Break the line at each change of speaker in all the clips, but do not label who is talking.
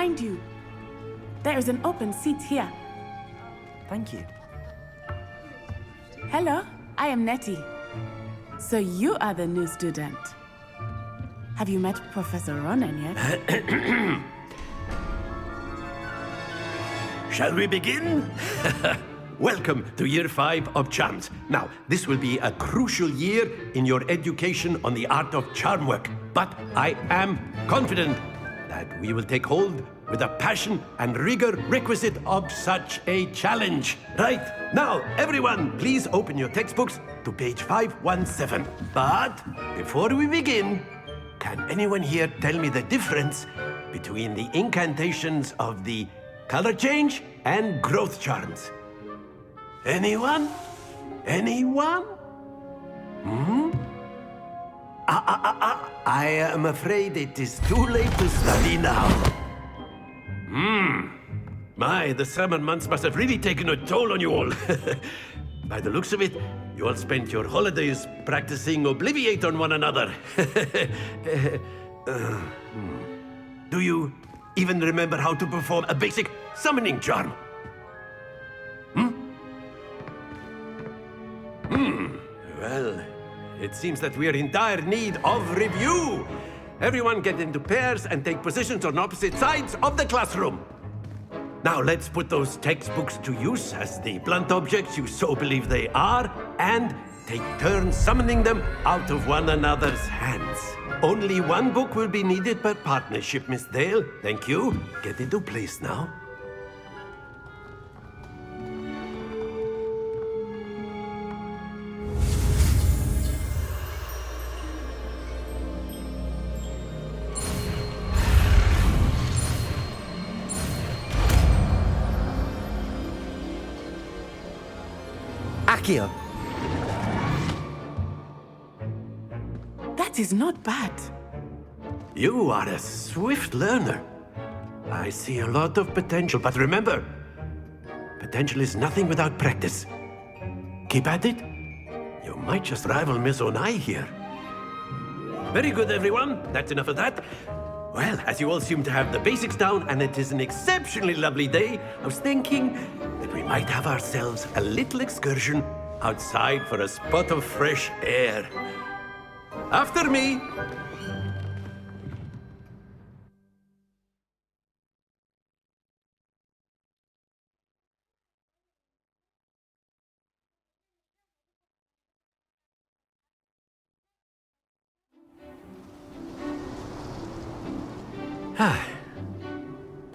behind you. There is an open seat here.
Thank you.
Hello, I am Nettie. So you are the new student. Have you met Professor Ronan yet?
Shall we begin? Welcome to Year 5 of Charms. Now, this will be a crucial year in your education on the art of charm work. But I am confident that we will take hold with the passion and rigor requisite of such a challenge. Right, now, everyone, please open your textbooks to page 517. But before we begin, can anyone here tell me the difference between the incantations of the color change and growth charms? Anyone? Anyone? I am afraid it is too late to study now. My, the summer months must have really taken a toll on you all. By the looks of it, you all spent your holidays practicing Obliviate on one another. Do you even remember how to perform a basic summoning charm? Well, it seems that we are in dire need of review. Everyone get into pairs and take positions on opposite sides of the classroom. Now let's put those textbooks to use as the blunt objects you so believe they are, and take turns summoning them out of one another's hands. Only one book will be needed per partnership, Miss Dale. Thank you. Get into place now.
Accio.
That is not bad.
You are a swift learner. I see a lot of potential, but remember, potential is nothing without practice. Keep at it. You might just rival Miss Onai here. Very good, everyone. That's enough of that. Well, as you all seem to have the basics down, and it is an exceptionally lovely day, I was thinking that we might have ourselves a little excursion outside for a spot of fresh air. After me.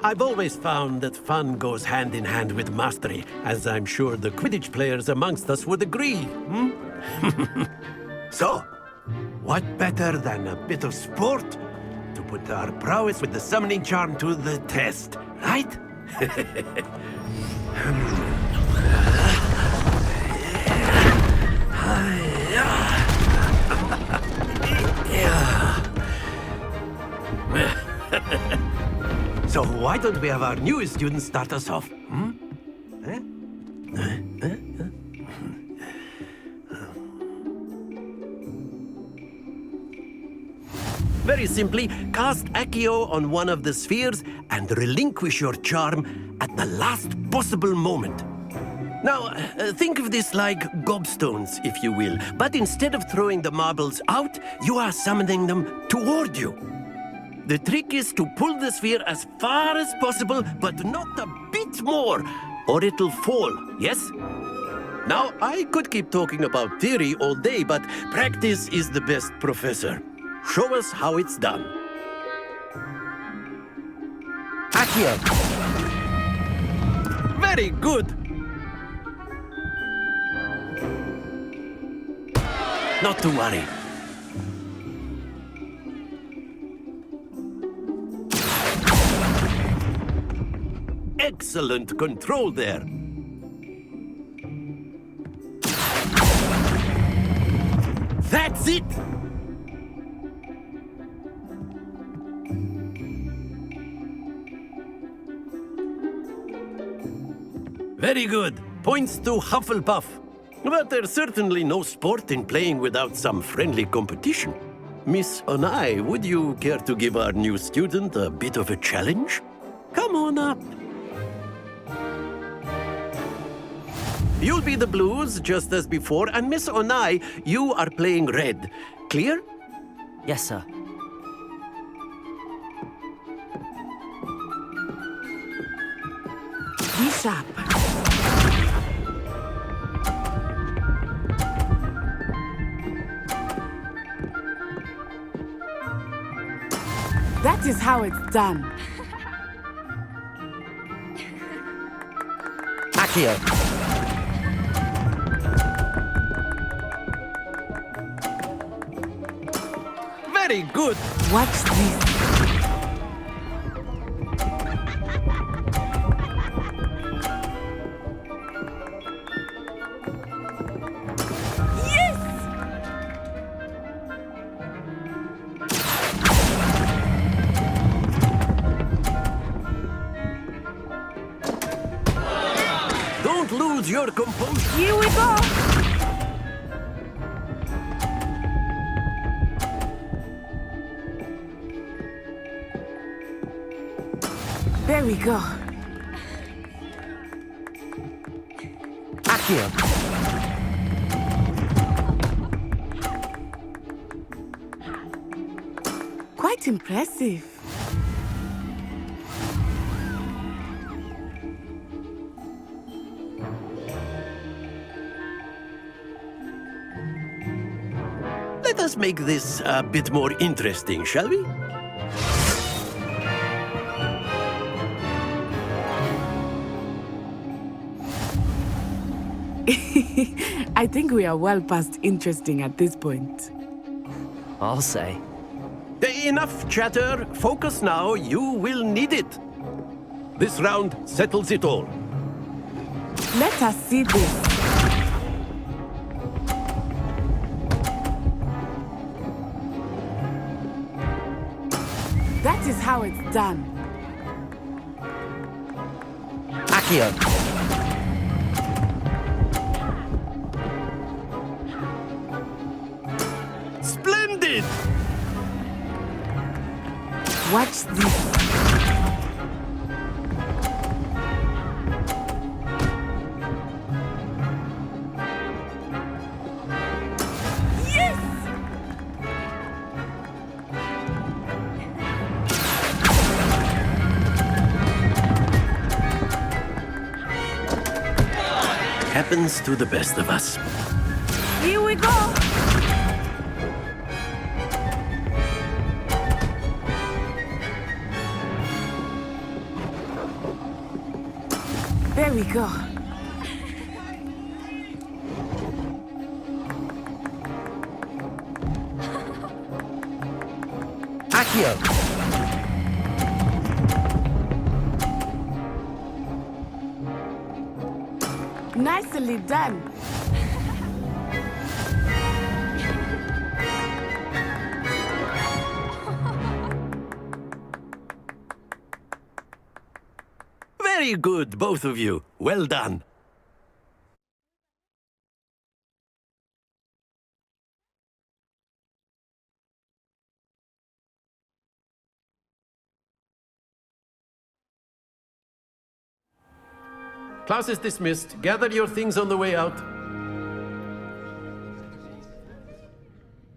I've always found that fun goes hand in hand with mastery, as I'm sure the Quidditch players amongst us would agree. So, what better than a bit of sport to put our prowess with the summoning charm to the test, right? So why don't we have our newest student start us off? Very simply, cast Accio on one of the spheres and relinquish your charm at the last possible moment. Now, think of this like gobstones, if you will, but instead of throwing the marbles out, you are summoning them toward you. The trick is to pull the sphere as far as possible, but not a bit more, or it'll fall, yes? Now, I could keep talking about theory all day, but practice is the best professor. Show us how it's done.
Accio.
Very good. Not to worry. Excellent control there. That's it! Very good. Points to Hufflepuff. But there's certainly no sport in playing without some friendly competition. Miss Onai, would you care to give our new student a bit of a challenge? Come on up. You'll be the blues, just as before, and Miss Onai, you are playing red. Clear?
Yes, sir.
Be sharp. That is how it's done.
Accio.
Very good.
Watch this.
Don't lose your composure.
Here we go. There we go.
Accio.
Quite impressive.
Let us make this a bit more interesting, shall we?
I think we are well past interesting at this point.
I'll say.
Enough chatter. Focus now. You will need it. This round settles it all.
Let us see this. That is how it's done.
Accio.
Splendid!
Watch this.
Happens to the best of us.
Here we go. There we go.
Accio.
Nicely done.
Very good, both of you. Well done. Class is dismissed. Gather your things on the way out.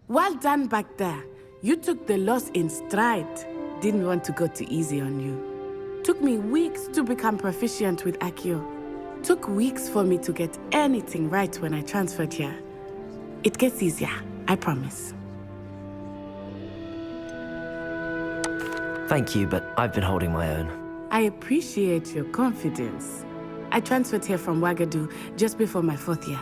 Well done back there. You took the loss in stride. Didn't want to go too easy on you. Took me weeks to become proficient with Accio. Took weeks for me to get anything right when I transferred here. It gets easier, I promise.
Thank you, but I've been holding my own.
I appreciate your confidence. I transferred here from Ouagadougou just before my 4th year.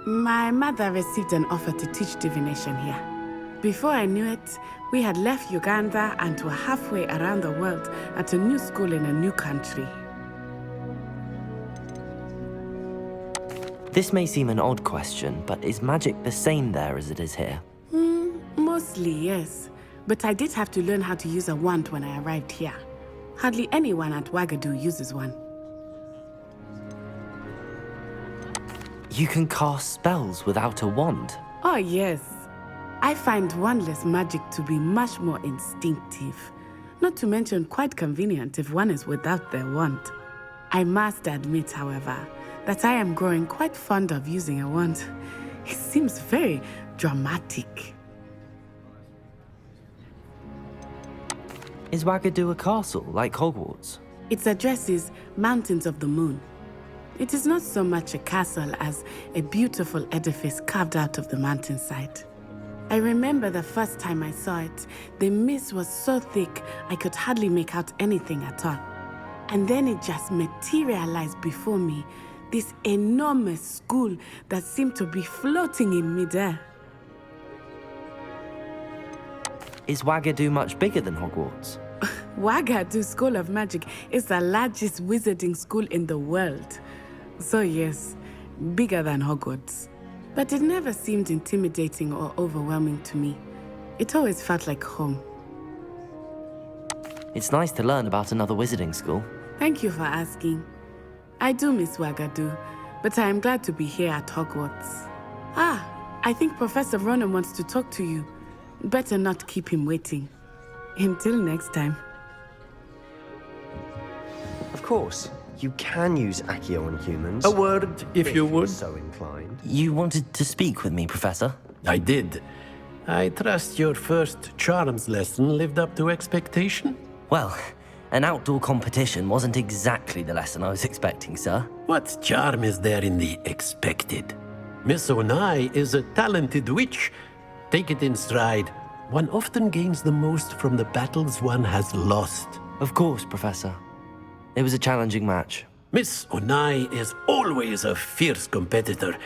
My mother received an offer to teach divination here. Before I knew it, we had left Uganda and were halfway around the world at a new school in a new country.
This may seem an odd question, but is magic the same there as it is here?
Mostly, yes. But I did have to learn how to use a wand when I arrived here. Hardly anyone at Ouagadougou uses one.
You can cast spells without a wand.
Oh, yes. I find wandless magic to be much more instinctive. not to mention quite convenient if one is without their wand. I must admit, however, that I am growing quite fond of using a wand. It seems very dramatic.
Is Wagadu a castle, like Hogwarts?
Its address is Mountains of the Moon. It is not so much a castle as a beautiful edifice carved out of the mountainside. I remember the first time I saw it, the mist was so thick I could hardly make out anything at all. And then it just materialized before me, this enormous school that seemed to be floating in midair.
Is Wagadu much bigger than Hogwarts?
Wagadu School of Magic is the largest wizarding school in the world. So yes, bigger than Hogwarts. But it never seemed intimidating or overwhelming to me. It always felt like home.
It's nice to learn about another wizarding school.
Thank you for asking. I do miss Wagadu, but I am glad to be here at Hogwarts. I think Professor Ronan wants to talk to you. Better not keep him waiting. Until next time.
Of course, you can use Accio on humans.
A word, if you would.
So inclined.
You wanted to speak with me, Professor?
I did. I trust your first charms lesson lived up to expectation?
Well, an outdoor competition wasn't exactly the lesson I was expecting, sir.
What charm is there in the expected? Miss Onai is a talented witch. Take it in stride. One often gains the most from the battles one has lost.
Of course, Professor. It was a challenging match.
Miss Onai is always a fierce competitor,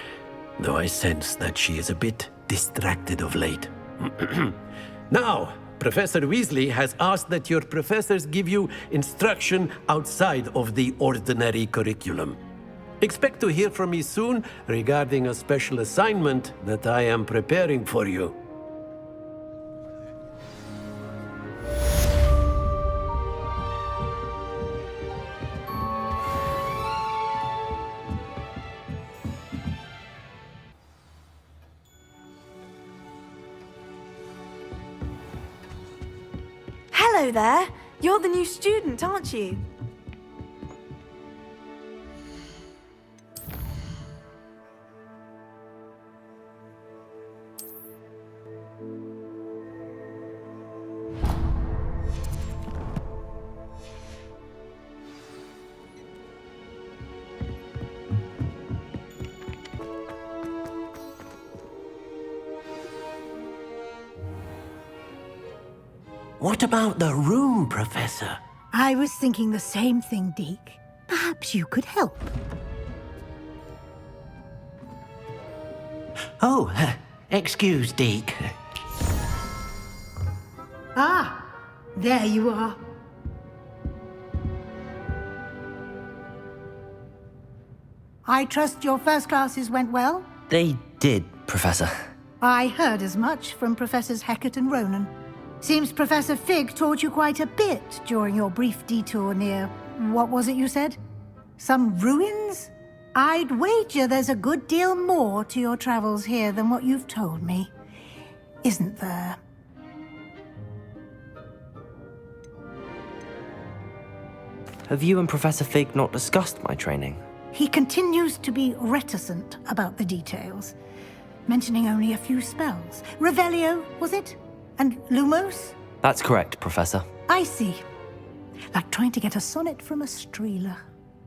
though I sense that she is a bit distracted of late. Now, Professor Weasley has asked that your professors give you instruction outside of the ordinary curriculum. Expect to hear from me soon regarding a special assignment that I am preparing for you.
Hello there. You're the new student, aren't you?
What about the room, Professor?
I was thinking the same thing, Deke. Perhaps you could help.
Oh, excuse, Deke.
Ah, there you are. I trust your first classes went well?
They did, Professor.
I heard as much from Professors Hecat and Ronan. Seems Professor Fig taught you quite a bit during your brief detour near... what was it you said? Some ruins? I'd wager there's a good deal more to your travels here than what you've told me. Isn't there?
Have you and Professor Fig not discussed my training?
He continues to be reticent about the details, mentioning only a few spells. Revelio, was it? And Lumos?
That's correct, Professor.
I see. Like trying to get a sonnet from a streeler.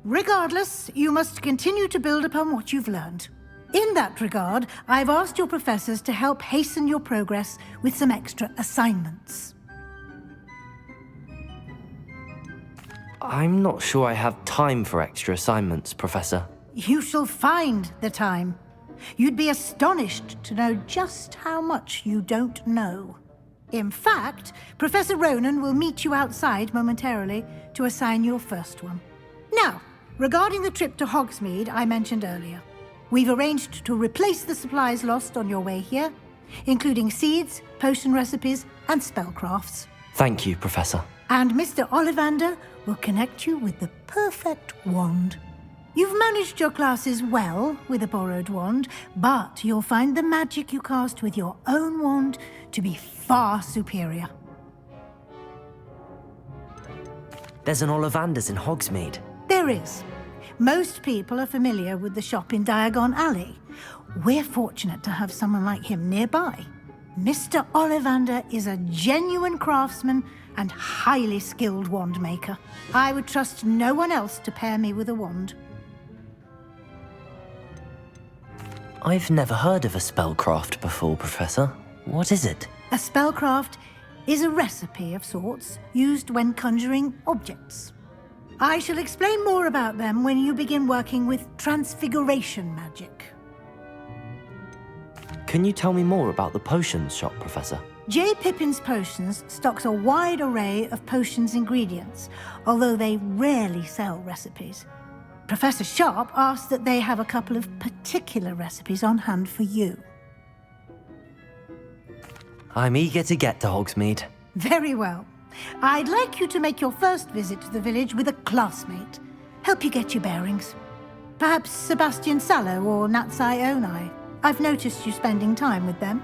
Regardless, you must continue to build upon what you've learned. In that regard, I've asked your professors to help hasten your progress with some extra assignments.
I'm not sure I have time for extra assignments, Professor.
You shall find the time. You'd be astonished to know just how much you don't know. In fact, Professor Ronan will meet you outside momentarily to assign your first one. Now, regarding the trip to Hogsmeade I mentioned earlier, we've arranged to replace the supplies lost on your way here, including seeds, potion recipes, and spellcrafts.
Thank you, Professor.
And Mr. Ollivander will connect you with the perfect wand. You've managed your classes well with a borrowed wand, but you'll find the magic you cast with your own wand to be far superior.
There's an Ollivander's in Hogsmeade.
There is. Most people are familiar with the shop in Diagon Alley. We're fortunate to have someone like him nearby. Mr. Ollivander is a genuine craftsman and highly skilled wand maker. I would trust no one else to pair me with a wand.
I've never heard of a spellcraft before, Professor. What is it?
A spellcraft is a recipe of sorts used when conjuring objects. I shall explain more about them when you begin working with transfiguration magic.
Can you tell me more about the potions shop, Professor?
J. Pippin's Potions stocks a wide array of potions ingredients, although they rarely sell recipes. Professor Sharp asks that they have a couple of particular recipes on hand for you.
I'm eager to get to Hogsmeade.
Very well. I'd like you to make your first visit to the village with a classmate. Help you get your bearings. Perhaps Sebastian Sallow or Natsai Onai. I've noticed you spending time with them.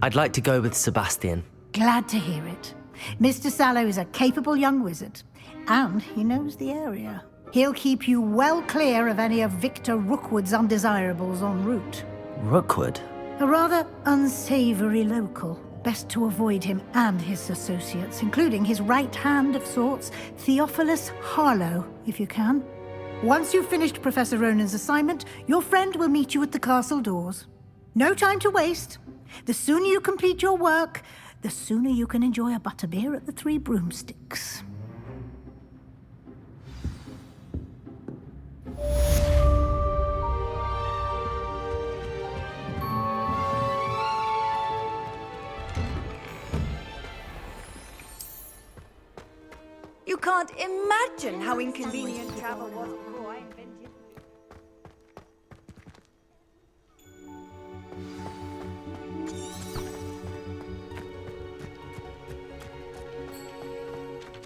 I'd like to go with Sebastian.
Glad to hear it. Mr. Sallow is a capable young wizard, and he knows the area. He'll keep you well clear of any of Victor Rookwood's undesirables en route.
Rookwood?
A rather unsavory local. Best to avoid him and his associates, including his right hand of sorts, Theophilus Harlow, if you can. Once you've finished Professor Ronan's assignment, your friend will meet you at the castle doors. No time to waste. The sooner you complete your work, the sooner you can enjoy a butterbeer at the Three Broomsticks.
You can't imagine how inconvenient travel was before I invented.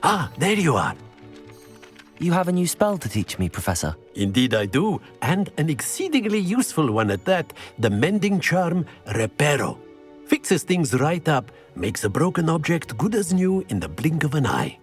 Ah, there you are.
You have a new spell to teach me, Professor.
Indeed I do, and an exceedingly useful one at that, the mending charm Reparo. Fixes things right up, makes a broken object good as new in the blink of an eye.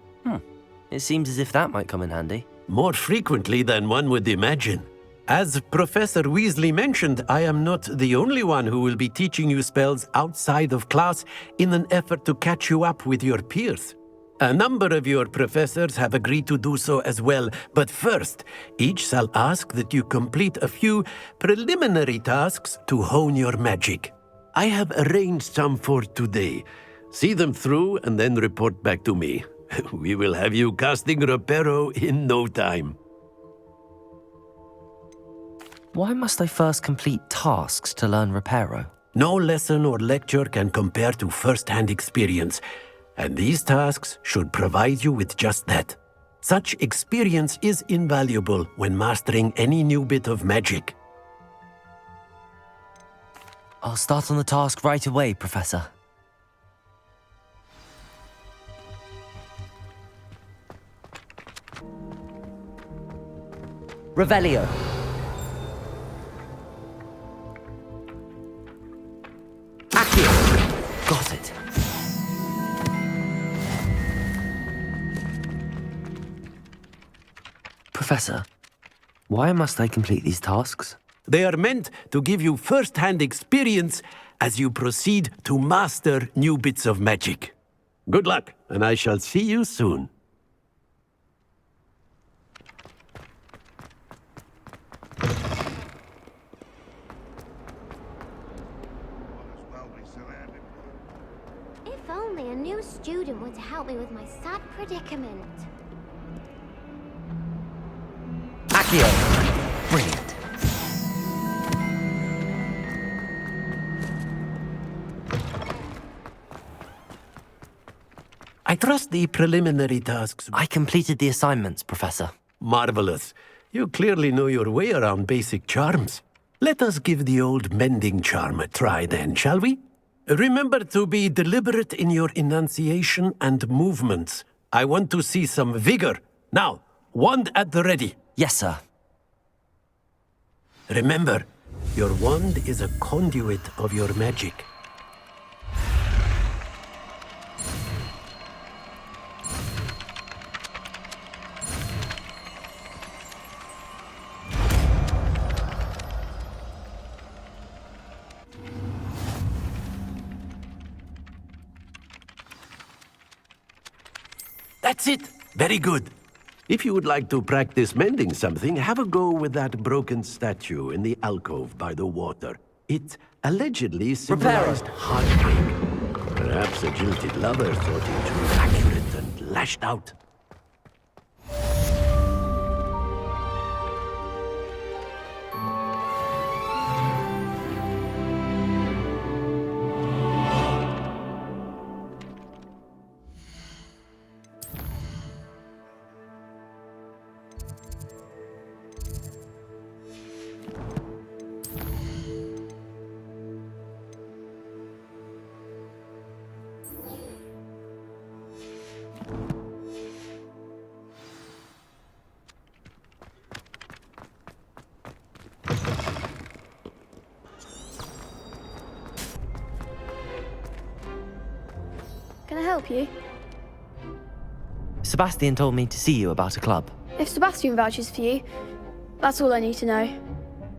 It seems as if that might come in handy.
More frequently than one would imagine. As Professor Weasley mentioned, I am not the only one who will be teaching you spells outside of class in an effort to catch you up with your peers. A number of your professors have agreed to do so as well, but first, each shall ask that you complete a few preliminary tasks to hone your magic. I have arranged some for today. See them through and then report back to me. We will have you casting Reparo in no time.
Why must I first complete tasks to learn Reparo?
No lesson or lecture can compare to first-hand experience, and these tasks should provide you with just that. Such experience is invaluable when mastering any new bit of magic.
I'll start on the task right away, Professor. Revelio. Accio. Got it. Professor, why must I complete these tasks?
They are meant to give you first-hand experience as you proceed to master new bits of magic. Good luck, and I shall see you soon.
If only a new student would help me with my sad predicament.
Accio. Brilliant.
I trust the preliminary tasks.
I completed the assignments, Professor.
Marvelous. You clearly know your way around basic charms. Let us give the old mending charm a try then, shall we? Remember to be deliberate in your enunciation and movements. I want to see some vigor. Now, wand at the ready.
Yes, sir.
Remember, your wand is a conduit of your magic. That's it. Very good. If you would like to practice mending something, have a go with that broken statue in the alcove by the water. It allegedly symbolized heartbreak. Perhaps a jilted lover thought it too accurate and lashed out.
Can I help you?
Sebastian told me to see you about a club.
If Sebastian vouches for you, that's all I need to know.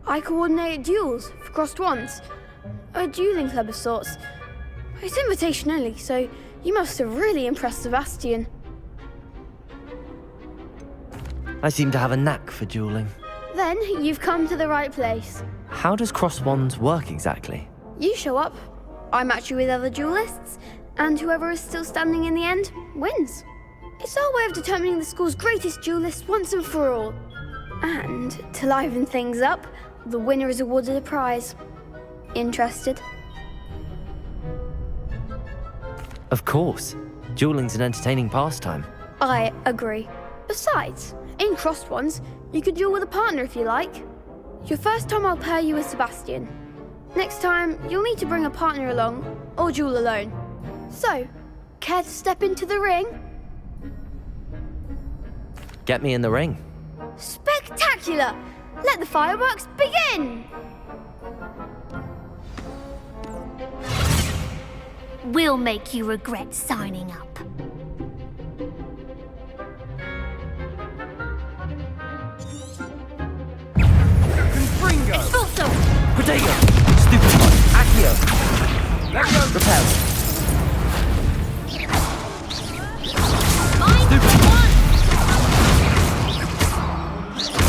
I coordinate duels for crossed wands. A dueling club of sorts. It's invitation only, so you must have really impressed Sebastian.
I seem to have a knack for dueling.
Then you've come to the right place.
How does crossed wands work exactly?
You show up, I match you with other duelists, and whoever is still standing in the end wins. It's our way of determining the school's greatest duelist once and for all. And to liven things up, the winner is awarded a prize. Interested?
Of course. Dueling's an entertaining pastime.
I agree. Besides, in crossed ones, you could duel with a partner if you like. Your first time I'll pair you with Sebastian. Next time, you'll need to bring a partner along, or duel alone. So, care to step into the ring?
Get me in the ring.
Spectacular! Let the fireworks begin!
We'll make you regret signing up.
Expulso!
Protego! Stupid one! Accio! Repel!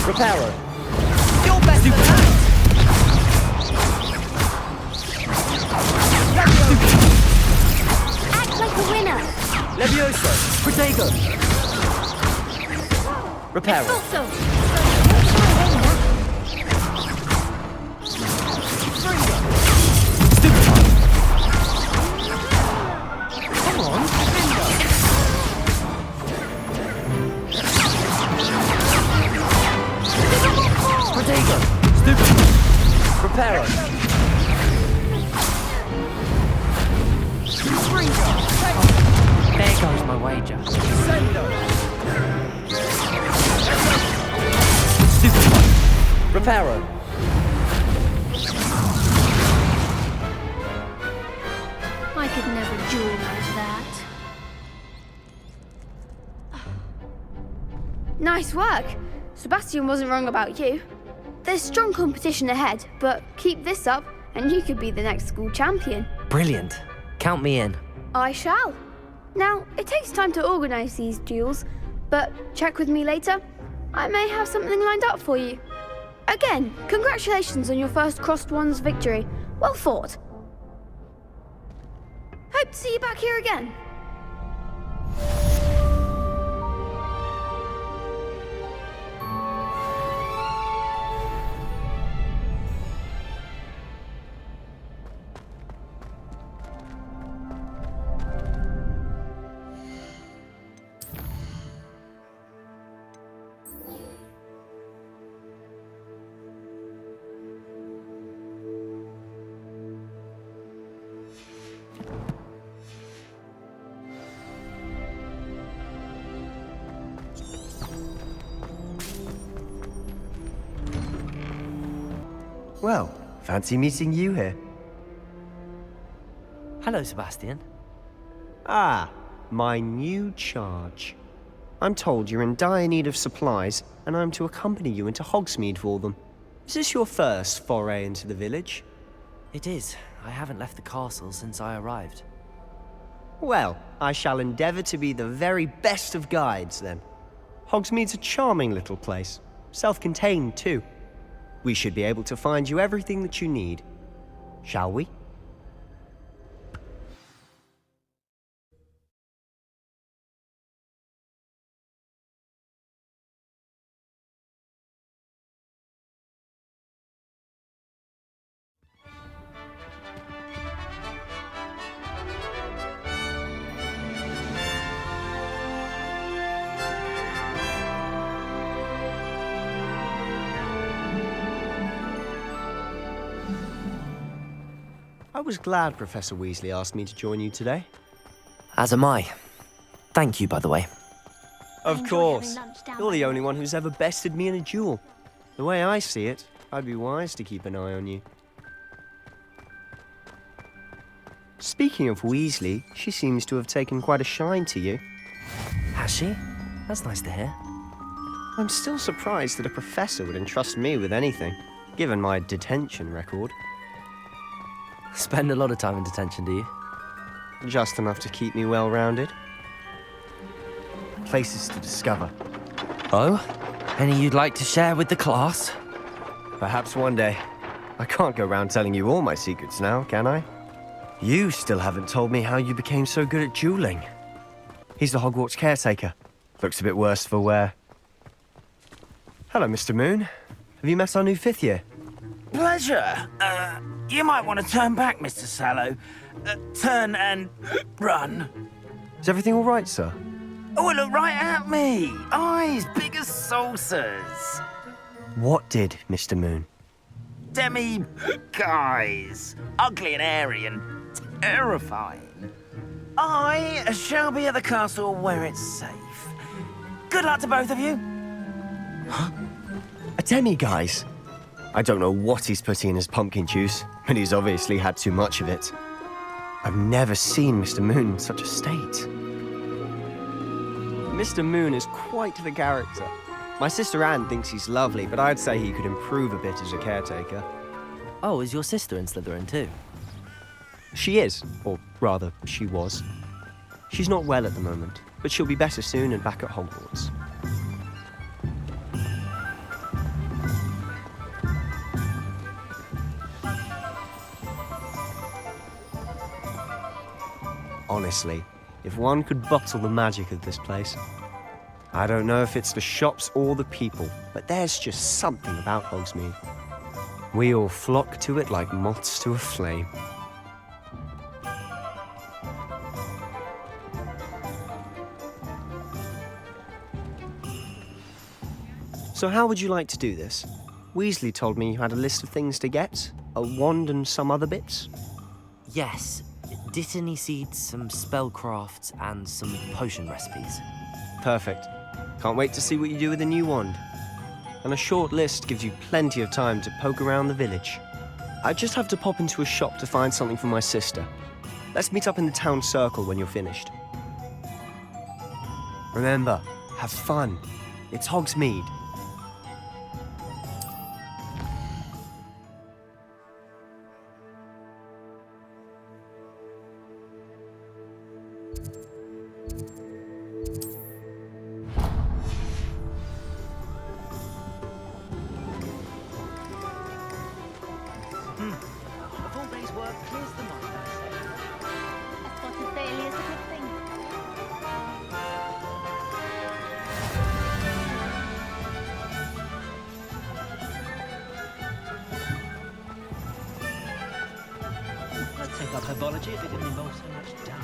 Reparo!
You're better than that!
Act like a winner.
Levioso! Protego! Reparo!
Expulso!
Stupid one! Come on! Protego! Stupid! Reparo! There goes my wager. Stupid one! Reparo!
I could never duel like that.
Nice work. Sebastian wasn't wrong about you. There's strong competition ahead, but keep this up and you could be the next school champion.
Brilliant. Count me in.
I shall. Now, it takes time to organise these duels, but check with me later. I may have something lined up for you. Again, congratulations on your first crossed wands victory. Well fought. Hope to see you back here again.
Well, fancy meeting you here.
Hello, Sebastian.
Ah, my new charge. I'm told you're in dire need of supplies, and I'm to accompany you into Hogsmeade for them. Is this your first foray into the village?
It is. I haven't left the castle since I arrived.
Well, I shall endeavour to be the very best of guides, then. Hogsmeade's a charming little place. Self-contained, too. We should be able to find you everything that you need. Shall we? I was glad Professor Weasley asked me to join you today.
As am I. Thank you, by the way.
Of course. You're the only one who's ever bested me in a duel. The way I see it, I'd be wise to keep an eye on you. Speaking of Weasley, she seems to have taken quite a shine to you.
Has she? That's nice to hear.
I'm still surprised that a professor would entrust me with anything, given my detention record.
Spend a lot of time in detention, do you?
Just enough to keep me well-rounded. Places to discover.
Oh? Any you'd like to share with the class?
Perhaps one day. I can't go round telling you all my secrets now, can I? You still haven't told me how you became so good at dueling. He's the Hogwarts caretaker. Looks a bit worse for wear. Hello, Mr. Moon. Have you met our new 5th year?
Pleasure. You might want to turn back, Mr. Sallow. Turn and run.
Is everything all right, sir?
Oh, look right at me. Eyes big as saucers.
What did, Mr. Moon?
Guys. Ugly and airy and terrifying. I shall be at the castle where it's safe. Good luck to both of you.
A demi-guise? I don't know what he's putting in his pumpkin juice, but he's obviously had too much of it. I've never seen Mr. Moon in such a state. Mr. Moon is quite the character. My sister Anne thinks he's lovely, but I'd say he could improve a bit as a caretaker.
Oh, is your sister in Slytherin too?
She is, or rather, she was. She's not well at the moment, but she'll be better soon and back at Hogwarts. Honestly, if one could bottle the magic of this place. I don't know if it's the shops or the people, but there's just something about Hogsmeade. We all flock to it like moths to a flame. So how would you like to do this? Weasley told me you had a list of things to get, a wand and some other bits.
Yes. Dittany seeds, some spellcrafts, and some potion recipes.
Perfect. Can't wait to see what you do with the new wand. And a short list gives you plenty of time to poke around the village. I just have to pop into a shop to find something for my sister. Let's meet up in the town circle when you're finished. Remember, have fun. It's Hogsmeade.
Take up herbology if it didn't involve so much dung.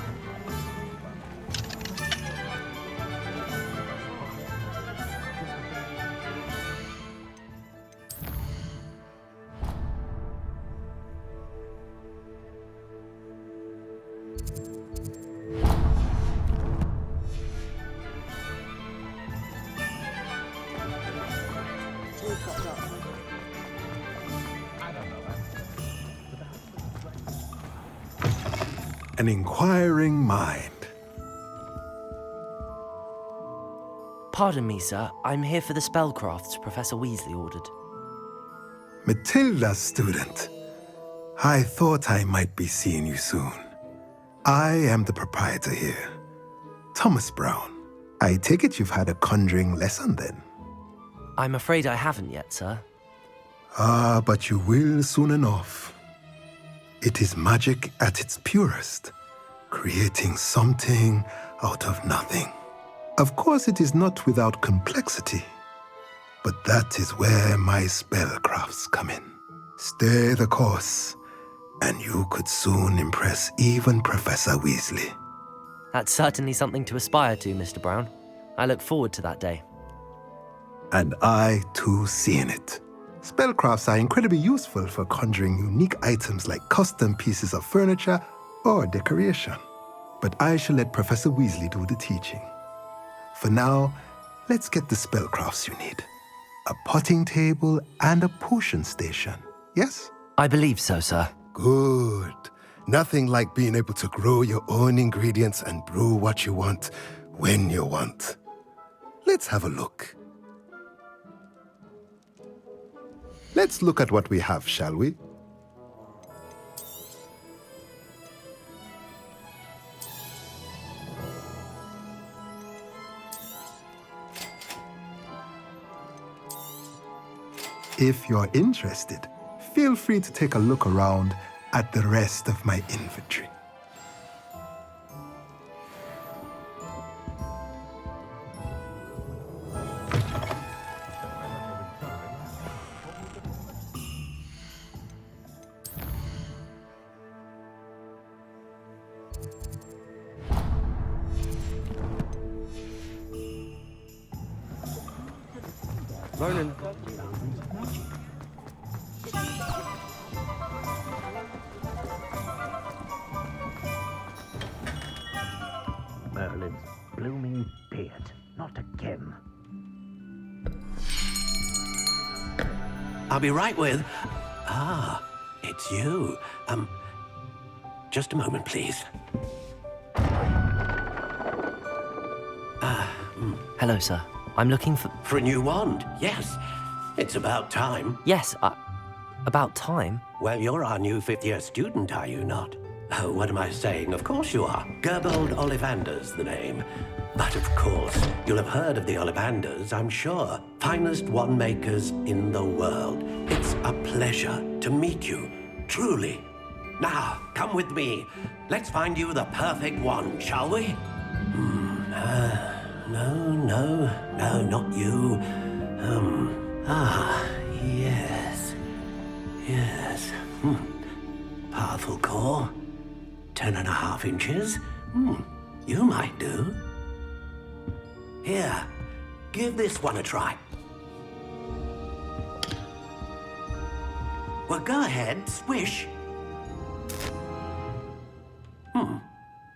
An inquiring mind.
Pardon me, sir. I'm here for the spellcrafts Professor Weasley ordered.
Matilda, student. I thought I might be seeing you soon. I am the proprietor here, Thomas Brown. I take it you've had a conjuring lesson then?
I'm afraid I haven't yet, sir.
Ah, but you will soon enough. It is magic at its purest, creating something out of nothing. Of course, it is not without complexity, but that is where my spellcrafts come in. Stay the course, and you could soon impress even Professor Weasley.
That's certainly something to aspire to, Mr. Brown. I look forward to that day.
And I, too, see in it. Spellcrafts are incredibly useful for conjuring unique items like custom pieces of furniture or decoration. But I shall let Professor Weasley do the teaching. For now, let's get the spellcrafts you need. A potting table and a potion station, yes?
I believe so, sir.
Good. Nothing like being able to grow your own ingredients and brew what you want, when you want. Let's have a look. Let's look at what we have, shall we? If you're interested, feel free to take a look around at the rest of my inventory.
Ronan.
Merlin's blooming beard. Not again. I'll be right with... Ah, it's you. Just a moment, please.
Hello, sir. I'm looking for...
For a new wand, yes. It's about time.
Yes, about time?
Well, you're our new fifth-year student, are you not? Oh, what am I saying? Of course you are. Gerbold Ollivander's the name. But of course, you'll have heard of the Ollivanders, I'm sure. Finest wand makers in the world. It's a pleasure to meet you, truly. Now, come with me. Let's find you the perfect wand, shall we? No, not you. Yes. Powerful core. 10.5 inches. You might do. Here, give this one a try. Well, go ahead, swish.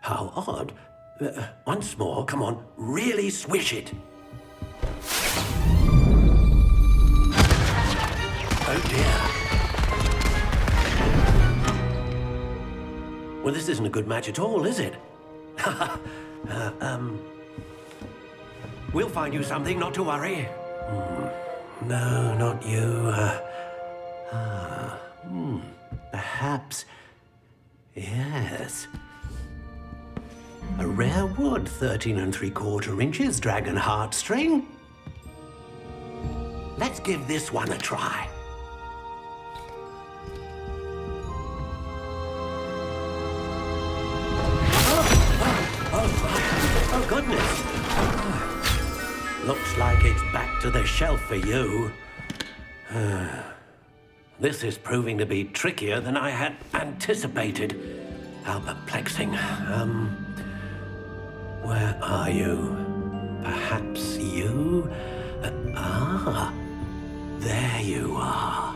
How odd. Once more, come on, really swish it. Oh dear. Well, this isn't a good match at all, is it? We'll find you something, not to worry. No, not you. Perhaps... Yes. A rare wood, 13 3/4 inches, dragon heartstring. Let's give this one a try. Oh, goodness. Looks like it's back to the shelf for you. This is proving to be trickier than I had anticipated. How perplexing. Where are you? Perhaps you? There you are.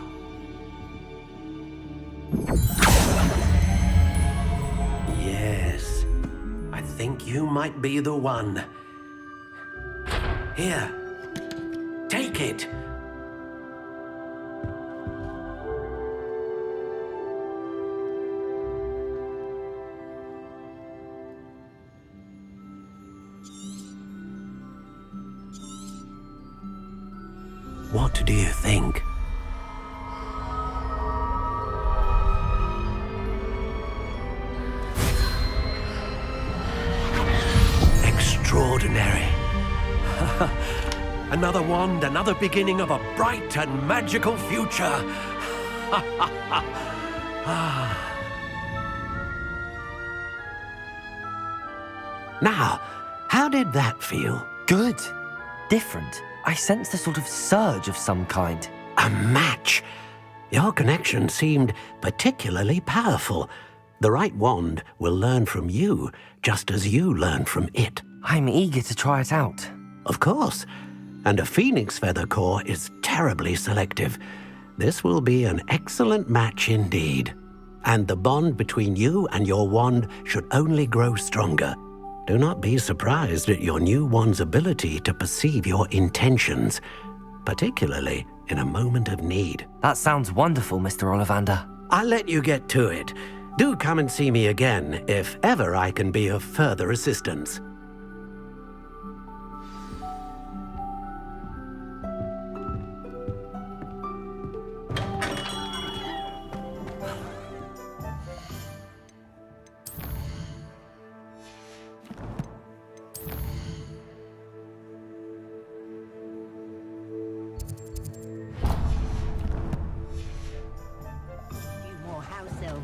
Yes, I think you might be the one. Here, take it. What do you think? another wand, another beginning of a bright and magical future. Now, how did that feel?
Good. Different. I sensed a sort of surge of some kind.
A match. Your connection seemed particularly powerful. The right wand will learn from you, just as you learn from it.
I'm eager to try it out.
Of course. And a phoenix feather core is terribly selective. This will be an excellent match indeed. And the bond between you and your wand should only grow stronger. Do not be surprised at your new wand's ability to perceive your intentions, particularly in a moment of need.
That sounds wonderful, Mr. Ollivander.
I'll let you get to it. Do come and see me again if ever I can be of further assistance.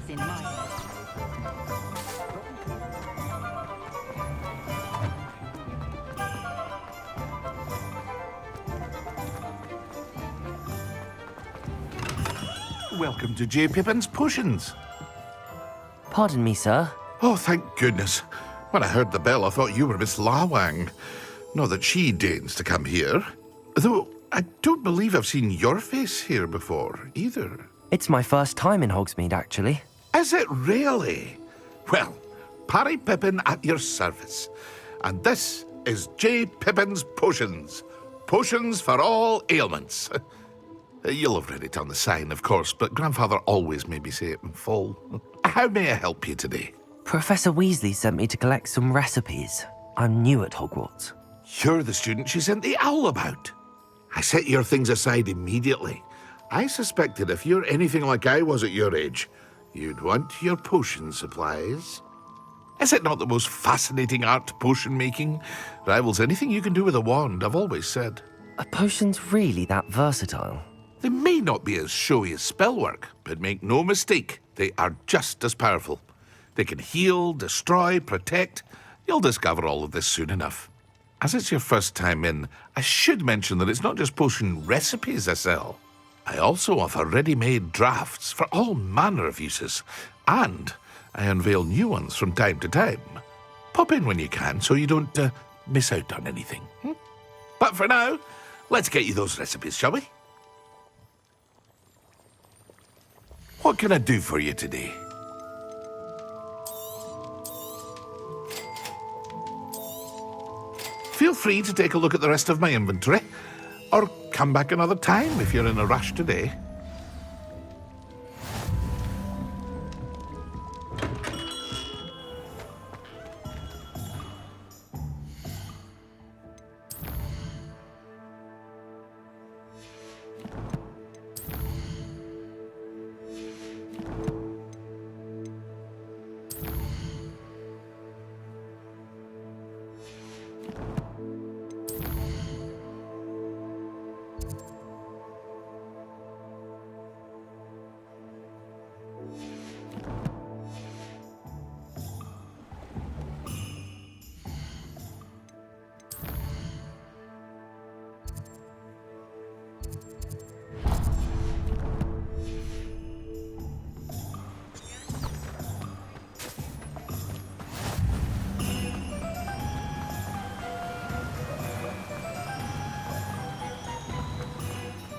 In my
Welcome to J. Pippin's Potions.
Pardon me, sir.
Oh, thank goodness. When I heard the bell, I thought you were Miss Lawang. Not that she deigns to come here. Though I don't believe I've seen your face here before, either.
It's my first time in Hogsmeade, actually.
Is it really? Well, Parry Pippin at your service. And this is J. Pippin's Potions. Potions for all ailments. You'll have read it on the sign, of course, but Grandfather always made me say it in full. How may I help you today?
Professor Weasley sent me to collect some recipes. I'm new at Hogwarts.
You're the student she sent the owl about. I set your things aside immediately. I suspected if you're anything like I was at your age, you'd want your potion supplies. Is it not the most fascinating art, potion making? Rivals anything you can do with a wand, I've always said.
Are potions really that versatile?
They may not be as showy as spellwork, but make no mistake, they are just as powerful. They can heal, destroy, protect. You'll discover all of this soon enough. As it's your first time in, I should mention that it's not just potion recipes I sell. I also offer ready-made drafts for all manner of uses, and I unveil new ones from time to time. Pop in when you can so you don't miss out on anything. But for now, let's get you those recipes, shall we? What can I do for you today? Feel free to take a look at the rest of my inventory, or come back another time if you're in a rush today.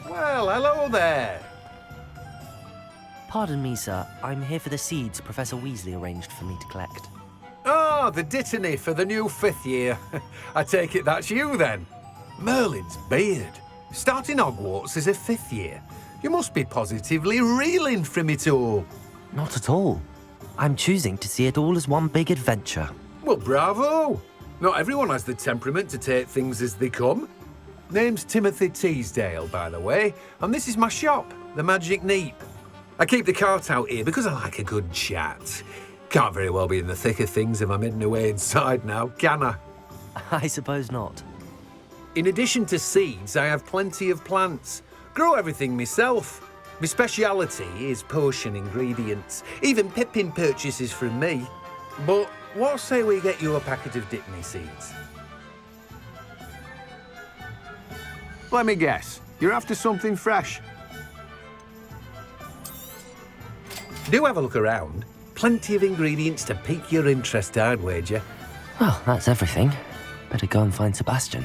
Well, hello there.
Pardon me, sir. I'm here for the seeds Professor Weasley arranged for me to collect.
Oh, the dittany for the new 5th year. I take it that's you, then. Merlin's beard. Starting Hogwarts as a 5th year. You must be positively reeling from it all.
Not at all. I'm choosing to see it all as one big adventure.
Well, bravo. Not everyone has the temperament to take things as they come. Name's Timothy Teasdale, by the way, and this is my shop, the Magic Neep. I keep the cart out here because I like a good chat. Can't very well be in the thick of things if I'm hidden away inside now, can I?
I suppose not.
In addition to seeds, I have plenty of plants. Grow everything myself. My speciality is potion ingredients. Even Pippin purchases from me. But what say we get you a packet of Dickney seeds?
Let me guess. You're after something fresh.
Do have a look around. Plenty of ingredients to pique your interest, I'd wager.
Well, that's everything. Better go and find Sebastian.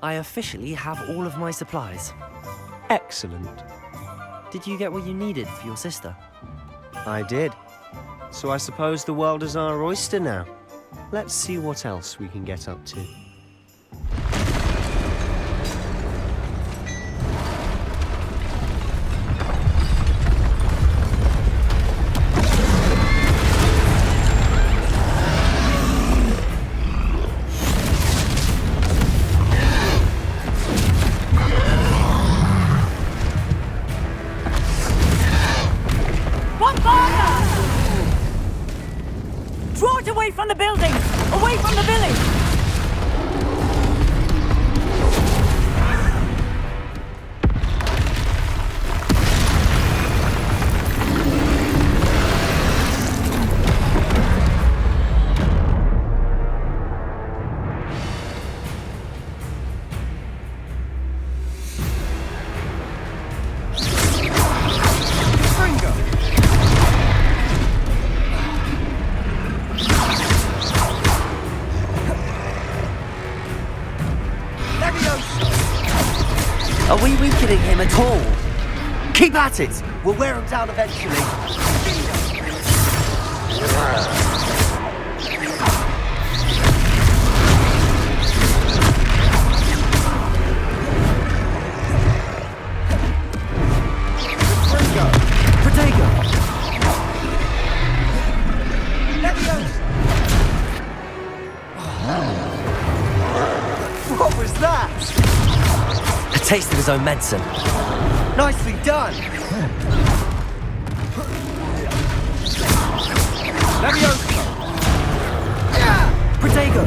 I officially have all of my supplies.
Excellent.
Did you get what you needed for your sister?
I did. So I suppose the world is our oyster now. Let's see what else we can get up to.
Draw it away from the building! Away from the village!
Are we weakening him at all? Keep at it! We'll wear him down eventually. What was that?
A taste of his own medicine.
Nicely done!
Leviosa!
Protego!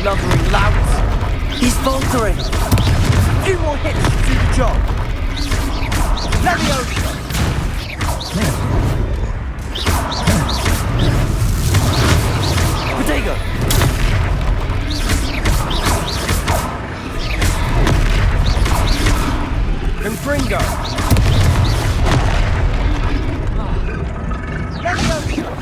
Lumbering louts. He's faltering. 2 more hits to do the job. Leviosa! Protego! Confringo! Leviosa!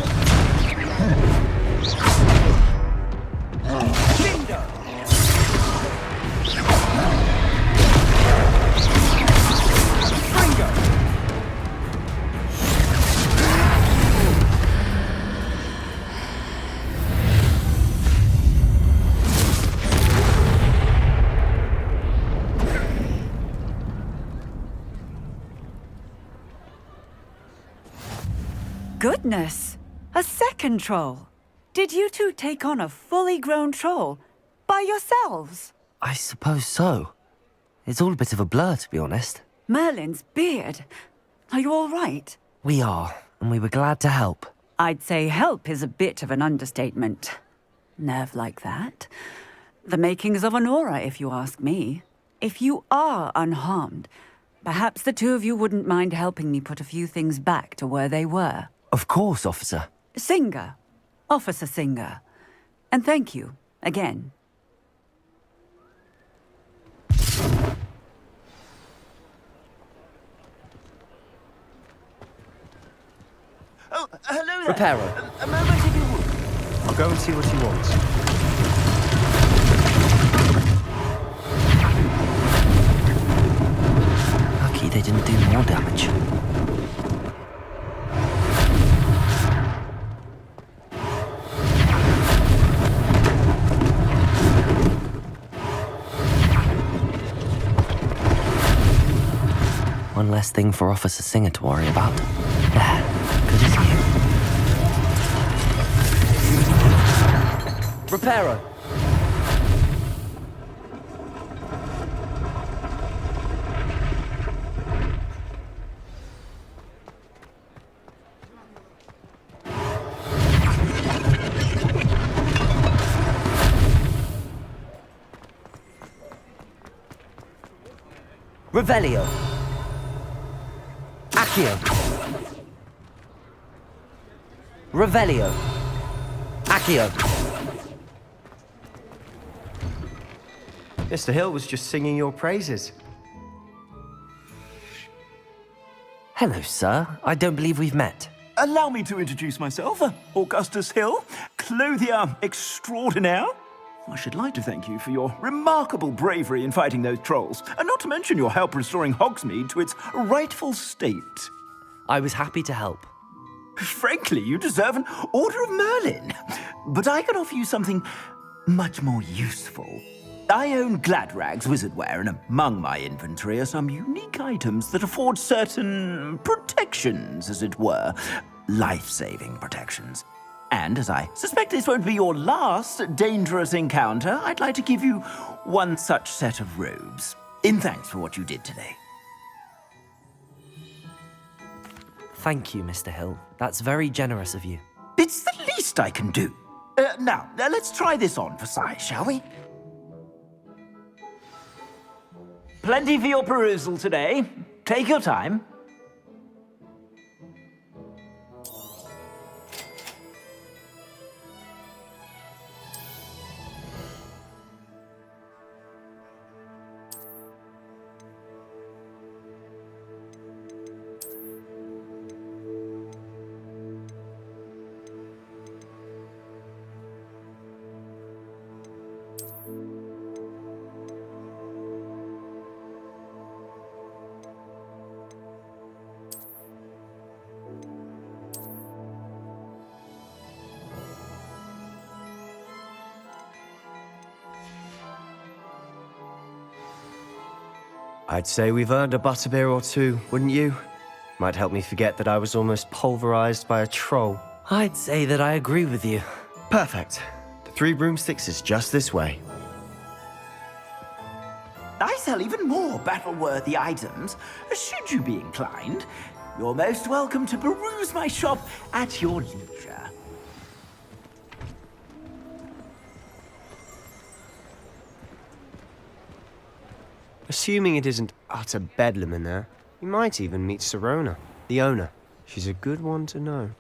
Goodness! A second troll! Did you two take on a fully grown troll by yourselves?
I suppose so. It's all a bit of a blur, to be honest.
Merlin's beard. Are you all right?
We are, and we were glad to help.
I'd say help is a bit of an understatement. Nerve like that. The makings of an aura, if you ask me. If you are unharmed, perhaps the two of you wouldn't mind helping me put a few things back to where they were.
Of course, officer.
Singer. Officer Singer. And thank you, again.
Oh, hello there.
Reparo.
A moment if you would.
I'll go and see what he wants.
Lucky they didn't do more damage. One less thing for Officer Singer to worry about. Good as new. Reparo. Revelio. Accio. Revelio. Accio.
Mr. Hill was just singing your praises.
Hello, sir. I don't believe we've met.
Allow me to introduce myself, Augustus Hill, clothier extraordinaire. I should like to thank you for your remarkable bravery in fighting those trolls, and not to mention your help restoring Hogsmeade to its rightful state.
I was happy to help.
Frankly, you deserve an Order of Merlin. But I can offer you something much more useful. I own Gladrag's wizardware, and among my inventory are some unique items that afford certain protections, as it were. Life-saving protections. And as I suspect this won't be your last dangerous encounter, I'd like to give you one such set of robes, in thanks for what you did today.
Thank you, Mr. Hill. That's very generous of you.
It's the least I can do. Now, let's try this on for size, shall we? Plenty for your perusal today. Take your time.
I'd say we've earned a butterbeer or two, wouldn't you? Might help me forget that I was almost pulverized by a troll.
I'd say that I agree with you.
Perfect. The 3 broomsticks is just this way.
I sell even more battle-worthy items. Should you be inclined, you're most welcome to peruse my shop at your leisure.
Assuming it isn't utter bedlam in there, you might even meet Sirona, the owner. She's a good one to know.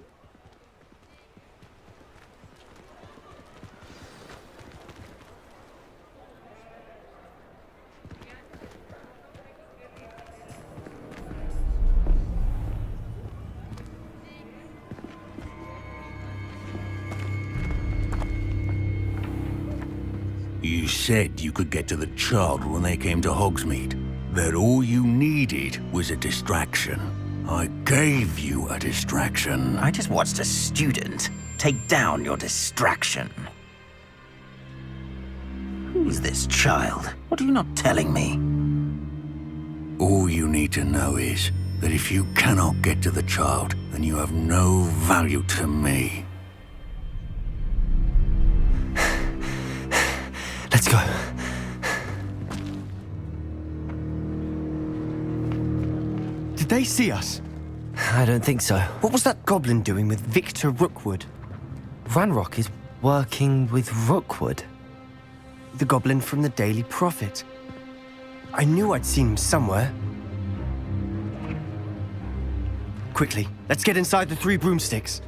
You said you could get to the child when they came to Hogsmeade. That all you needed was a distraction. I gave you a distraction.
I just watched a student take down your distraction. Who's this child? What are you not telling me?
All you need to know is that if you cannot get to the child, then you have no value to me.
Let's go.
Did they see us?
I don't think so.
What was that goblin doing with Victor Rookwood?
Ranrock is working with Rookwood.
The goblin from the Daily Prophet. I knew I'd seen him somewhere. Quickly, let's get inside the 3 broomsticks.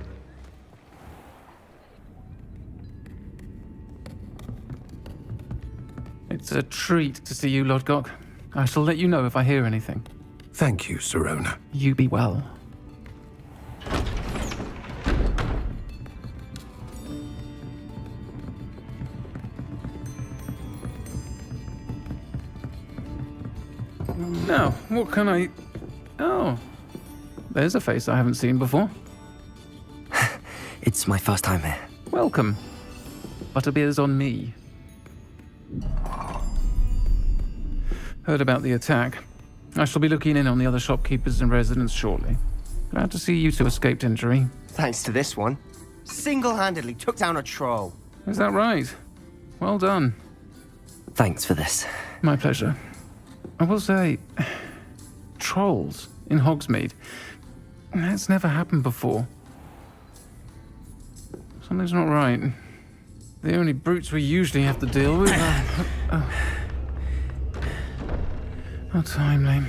It's a treat to see you, Lodgok. I shall let you know if I hear anything.
Thank you, Sirona.
You be well. Now, what can I... Oh, there's a face I haven't seen before.
It's my first time here.
Welcome. Butterbeer's on me. Heard about the attack. I shall be looking in on the other shopkeepers and residents shortly. Glad to see you two escaped injury.
Thanks to this one. Single-handedly took down a troll.
Is that right? Well done.
Thanks for this.
My pleasure. I will say, trolls in Hogsmeade. That's never happened before. Something's not right. The only brutes we usually have to deal with are... How timely.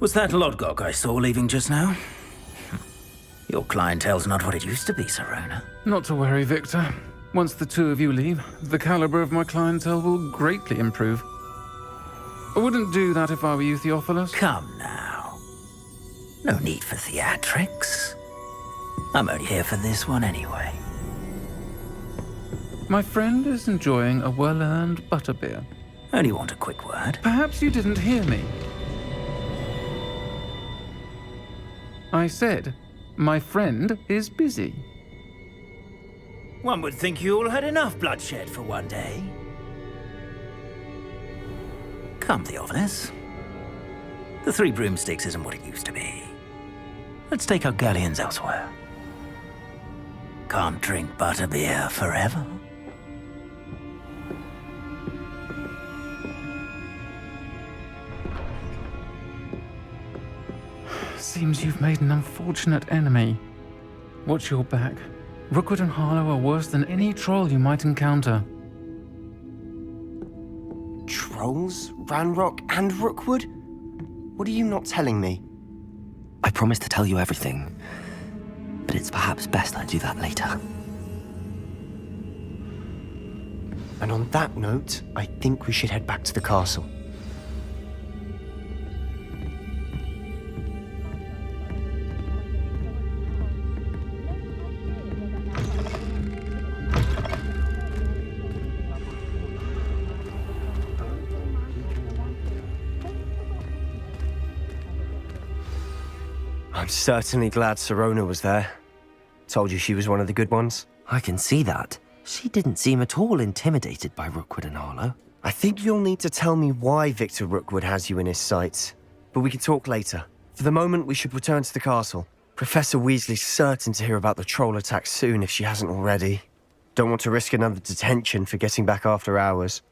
Was that Lodgok I saw leaving just now? Your clientele's not what it used to be, Sirona.
Not to worry, Victor. Once the 2 of you leave, the caliber of my clientele will greatly improve. I wouldn't do that if I were you, Theophilus.
Come now. No need for theatrics. I'm only here for this one anyway.
My friend is enjoying a well-earned butterbeer.
Only want a quick word.
Perhaps you didn't hear me. I said, my friend is busy.
One would think you all had enough bloodshed for one day. Come, Theophilus. The 3 broomsticks isn't what it used to be. Let's take our galleons elsewhere. Can't drink butterbeer forever.
Seems you've made an unfortunate enemy. Watch your back. Rookwood and Harlow are worse than any troll you might encounter.
Trolls? Ranrock and Rookwood? What are you not telling me?
I promised to tell you everything, but it's perhaps best I do that later.
And on that note, I think we should head back to the castle. I'm certainly glad Sirona was there. Told you she was one of the good ones.
I can see that. She didn't seem at all intimidated by Rookwood and Harlow.
I think you'll need to tell me why Victor Rookwood has you in his sights. But we can talk later. For the moment, we should return to the castle. Professor Weasley's certain to hear about the troll attack soon if she hasn't already. Don't want to risk another detention for getting back after hours.